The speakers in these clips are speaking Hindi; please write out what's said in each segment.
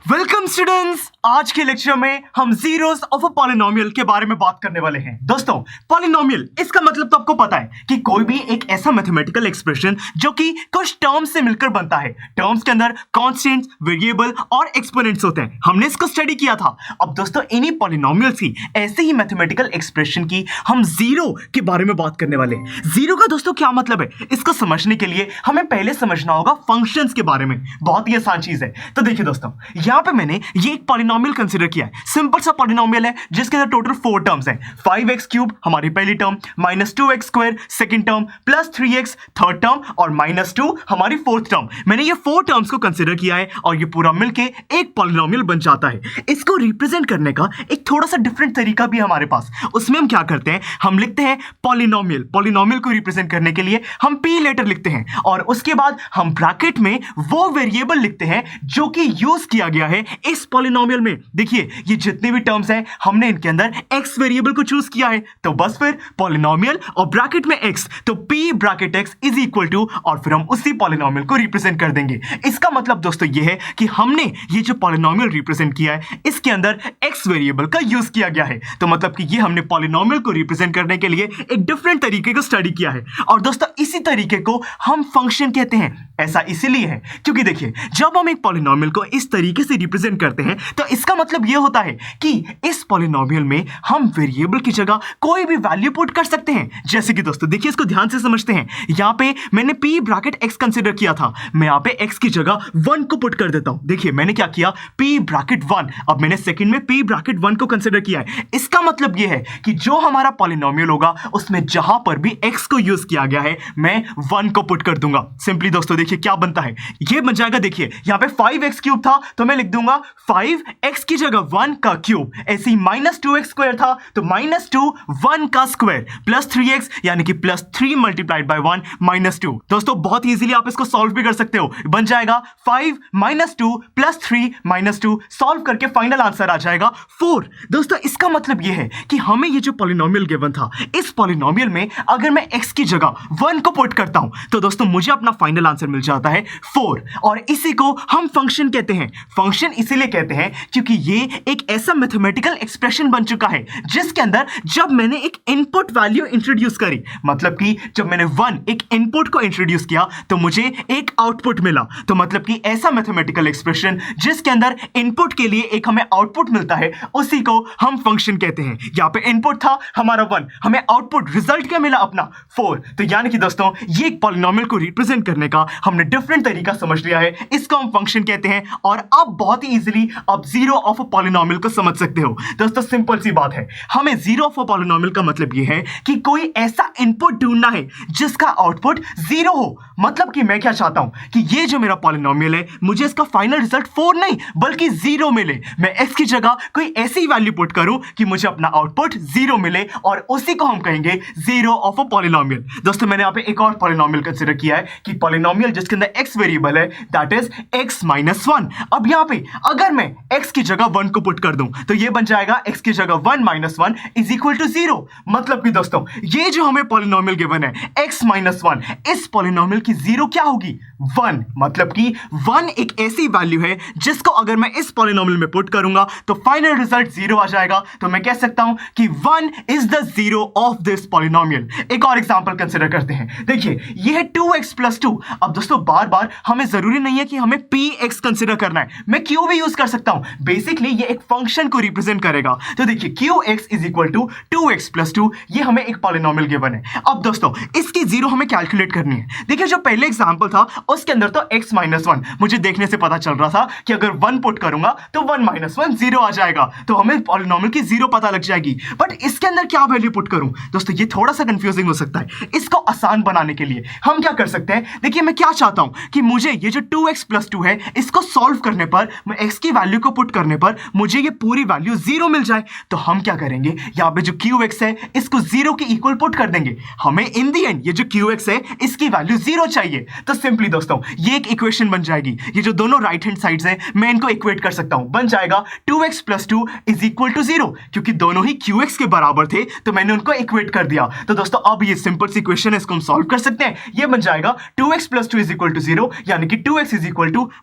Welcome students. आज के लेक्चर में हम जीरोस ऑफ अ पॉलिनोमियल के बारे में बात करने वाले हैं। दोस्तों, पॉलिनोमियल इसका मतलब तो आपको पता है कि कोई भी एक ऐसा मैथमेटिकल एक्सप्रेशन जो कि कुछ टर्म्स से मिलकर बनता है। टर्म्स के अंदर कांस्टेंट्स, वेरिएबल और एक्सपोनेंट्स होते हैं। हमने इसको स्टडी किया था। अब दोस्तों, इन्हीं पॉलिनोमियल्स की ऐसे ही मैथमेटिकल एक्सप्रेशन की हम जीरो के बारे में बात करने वाले हैं। जीरो का दोस्तों क्या मतलब है, इसको समझने के लिए हमें पहले समझना होगा फंक्शंस के बारे में। बहुत ही आसान चीज है। तो देखिए दोस्तों, यहां पे मैंने ये एक पॉलिनोमियल कंसीडर किया है। सिंपल सा पॉलिनोमियल है जिसके अंदर टोटल 4 टर्म्स हैं। 5x³ हमारी पहली term, -2x² second term, +3x third term और -2 हमारी फोर्थ टर्म। मैंने ये 4 टर्म्स को कंसीडर किया है और ये पूरा मिलके एक पॉलिनोमियल बन जाता है। इसको रिप्रेजेंट करने का एक थोड़ा सा डिफरेंट तरीका भी है हमारे पास। उसमें हम क्या करते हैं, हम लिखते हैं पॉलिनोमियल। पॉलिनोमियल को रिप्रेजेंट करने के लिए हम p लेटर लिखते हैं और उसके बाद हम ब्रैकेट में वो वेरिएबल लिखते हैं जो कि यूज किया गया है इस पॉलिनोमियल में। देखिए, ये जितने भी टर्म्स हैं हमने इनके अंदर x वेरिएबल को चूज किया है, तो बस फिर पॉलिनोमियल और ब्रैकेट में x, तो p bracket x is equal to, और फिर हम उसी पॉलिनोमियल को रिप्रेजेंट कर देंगे। इसका मतलब दोस्तों ये है कि हमने ये जो पॉलिनोमियल रिप्रेजेंट किया है इसके अंदर x वेरिएबल का यूज किया गया है। तो मतलब कि ये हमने पॉलिनोमियल को रिप्रेजेंट करने के लिए एक डिफरेंट तरीके को स्टडी किया है। और दोस्तों, इसी तरीके को हम फंक्शन कहते हैं। ऐसा इसीलिए है क्योंकि देखिए, जब हम एक पॉलिनोमियल को इस तरीके से रिप्रेजेंट करते हैं तो इसका मतलब यह होता है कि इस पॉलिनोमियल में हम वेरिएबल की जगह कोई भी वैल्यू पुट कर सकते हैं। जैसे कि दोस्तों देखिए, इसको ध्यान से समझते हैं। यहां पे मैंने p ब्रैकेट x कंसीडर किया था, मैं यहां पे x की जगह 1 को पुट कर देता हूं। देखिए मैंने क्या किया, p ब्रैकेट 1, अब मैंने सेकंड में p ब्रैकेट 1 को कंसीडर किया है। इसका मतलब यह है कि जो हमारा पॉलिनोमियल होगा उसमें जहां पर भी x को यूज किया गया है मैं 1 को पुट कर दूंगा। सिंपली दोस्तों देखिए क्या बनता है, ये बन जाएगा। देखिए यहां पे 5x³ था तो मैं लिख दूंगा 5x की जगह 1 का क्यूब। ऐसे ही -2x² था तो -2 1 का स्क्वायर, +3x यानी कि +3 मल्टीप्लाइड बाय 1 -2। दोस्तों बहुत इजीली आप इसको सॉल्व भी कर सकते हो। बन जाएगा 5 -2 +3 -2, सॉल्व करके फाइनल आंसर आ जाएगा 4। दोस्तों इसका मतलब यह है कि हमें ये जो पॉलिनोमियल गिवन था, इस पॉलिनोमियल में अगर मैं x की जगह 1 को पुट करता हूं तो दोस्तों मुझे अपना फाइनल आंसर मिल जाता है 4। और इसी को हम फंक्शन कहते हैं। फंक्शन इसीलिए कहते हैं क्योंकि ये एक ऐसा मैथमेटिकल एक्सप्रेशन बन चुका है जिसके अंदर जब मैंने एक इनपुट वैल्यू इंट्रोड्यूस करी, मतलब कि जब मैंने 1 एक इनपुट को इंट्रोड्यूस किया तो मुझे एक आउटपुट मिला। तो मतलब कि ऐसा मैथमेटिकल एक्सप्रेशन जिसके अंदर इनपुट के लिए एक हमें आउटपुट मिलता है, उसी को हम फंक्शन कहते हैं। यहां पे इनपुट था हमारा 1, हमें आउटपुट रिजल्ट क्या मिला अपना 4। तो यानी कि दोस्तों ये एक पॉलिनोमियल को रिप्रेजेंट करने का हमने डिफरेंट तरीका समझ लिया है, इसको हम फंक्शन कहते हैं। और अब बहुत ही इजीली आप जीरो ऑफ अ पॉलिनोमियल को समझ सकते हो। दोस्तों सिंपल सी बात है, हमें जीरो ऑफ अ पॉलिनोमियल का मतलब यह है कि कोई ऐसा इनपुट ढूंढना है जिसका आउटपुट 0 हो। मतलब कि मैं क्या चाहता हूं कि ये जो मेरा पॉलिनोमियल है, मुझे इसका फाइनल रिजल्ट 4 नहीं बल्कि 0 मिले। मैं x की जगह कोई ऐसी वैल्यू पुट करूं कि मुझे अपना आउटपुट 0 मिले, और उसी को हम कहेंगे जीरो ऑफ अ पॉलिनोमियल। दोस्तों मैंने यहां पे एक और पॉलिनोमियल कंसीडर किया है कि पॉलिनोमियल जिसके अंदर x वेरिएबल है, दैट इज x - 1। अब यहां पे अगर मैं x की जगह 1 को पुट कर दूं तो ये बन जाएगा x की जगह 1 - 1 इज इक्वल टू 0। मतलब कि दोस्तों ये जो हमें पॉलिनोमियल गिवन है x - 1, इस पॉलिनोमियल की 0 क्या होगी, 1। मतलब कि 1 एक ऐसी वैल्यू है जिसको अगर मैं इस पॉलिनोमियल में पुट करूंगा तो फाइनल रिजल्ट 0 आ जाएगा। तो मैं कह सकता हूं कि 1 is the zero of this polynomial. एक और एग्जांपल कंसीडर करते हैं। देखिए ये है 2x + 2। अब दोस्तों बार बार हमें जरूरी नहीं है कि हमें px कंसीडर करना है, मैं q भी यूज कर सकता हूं। बेसिकली ये एक फंक्शन को रिप्रेजेंट करेगा। तो देखिए qx is equal to 2x + 2, ये हमें एक पॉलिनोमियल गिवन है। अब दोस्तों इसकी 0 हमें कैलकुलेट करनी है। देखिए जो पहले एग्जांपल था उसके अंदर तो x - 1 मुझे देखने से पता चल रहा था कि अगर 1 पुट करूंगा तो 1 - 1 0 आ जाएगा, तो हमें पॉलिनोमियल की 0 पता लग जाएगी। बट इसके अंदर क्या वैल्यू पुट करूं दोस्तों, ये थोड़ा सा कंफ्यूजिंग हो सकता है। इसको आसान बनाने के लिए हम क्या कर सकते हैं, देखिए मैं क्या चाहता हूं कि मुझे ये जो 2x + 2 है इसको सॉल्व करने पर, मैं x की वैल्यू को पुट करने पर मुझे ये पूरी वैल्यू 0 मिल जाए। तो हम क्या करेंगे, यहां पे जो qx है इसको 0 के इक्वल पुट कर देंगे। हमें इन दी एंड ये जो qx है इसकी वैल्यू 0 चाहिए। तो सिंपली दोस्तों ये एक इक्वेशन बन जाएगी। ये जो दोनों राइट हैंड साइड्स हैं मैं इनको इक्वेट कर सकता हूं। बन जाएगा 2x + 2 = 0, क्योंकि दोनों ही qx के बराबर थे तो मैंने उनको इक्वेट कर दिया। तो दोस्तों अब ये सिंपल सी इक्वेशन है, इसको हम सॉल्व कर सकते हैं। ये बन जाएगा 2x + 2 = 0, यानी कि 2x =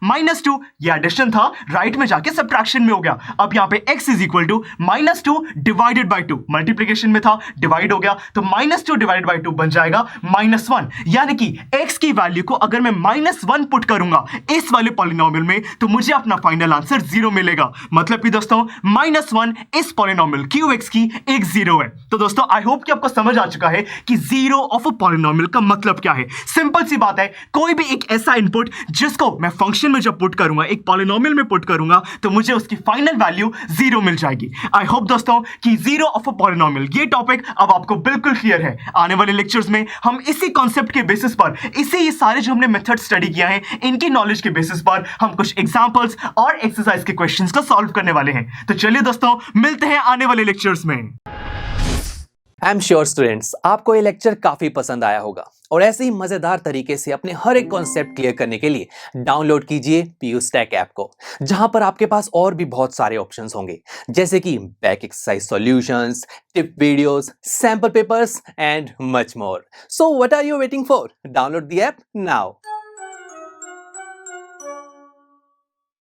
-2। ये एडिशन था, राइट में जाके सब्ट्रैक्शन में हो गया। अब यहां पे x = -2 डिवाइडेड बाय 2, मल्टीप्लिकेशन में था डिवाइड हो गया, तो -2 डिवाइडेड बाय 2 बन जाएगा -1। यानी कि x की वैल्यू को अगर मैं -1 पुट करूंगा इस वाले पॉलिनोमियल में तो मुझे अपना फाइनल आंसर 0 मिलेगा। मतलब कि दोस्तों -1 इस पॉलिनोमियल qx की एक 0 है। तो दोस्तों आई होप कि आपको समझ आ चुका है कि जीरो ऑफ अ पॉलिनोमियल का मतलब क्या है। सिंपल सी बात है, कोई भी एक ऐसा इनपुट जिसको मैं फंक्शन में जब पुट करूंगा, एक पॉलिनोमियल में पुट करूंगा, तो मुझे उसकी फाइनल वैल्यू 0 मिल जाएगी। आई होप दोस्तों कि जीरो ऑफ अ पॉलिनोमियल ये टॉपिक अब आपको बिल्कुल क्लियर है। आने वाले लेक्चर्स में हम इसी कॉन्सेप्ट के बेसिस पर, इसी ये सारे जो हमने मेथड स्टडी किया है इनकी नॉलेज के बेसिस पर हम कुछ एग्जांपल्स और एक्सरसाइज के क्वेश्चंस को सॉल्व करने वाले हैं। तो चलिए दोस्तों मिलते हैं आने वाले लेक्चर्स में। आई एम श्योर स्टूडेंट्स, आपको ये लेक्चर काफी पसंद आया होगा और ऐसे ही मजेदार तरीके से अपने हर एक कॉन्सेप्ट क्लियर करने के लिए डाउनलोड कीजिए PUStack ऐप को, जहां पर आपके पास और भी बहुत सारे ऑप्शंस होंगे, जैसे कि back exercise solutions, tip videos, sample papers and much more. So what are you waiting for? Download the app now.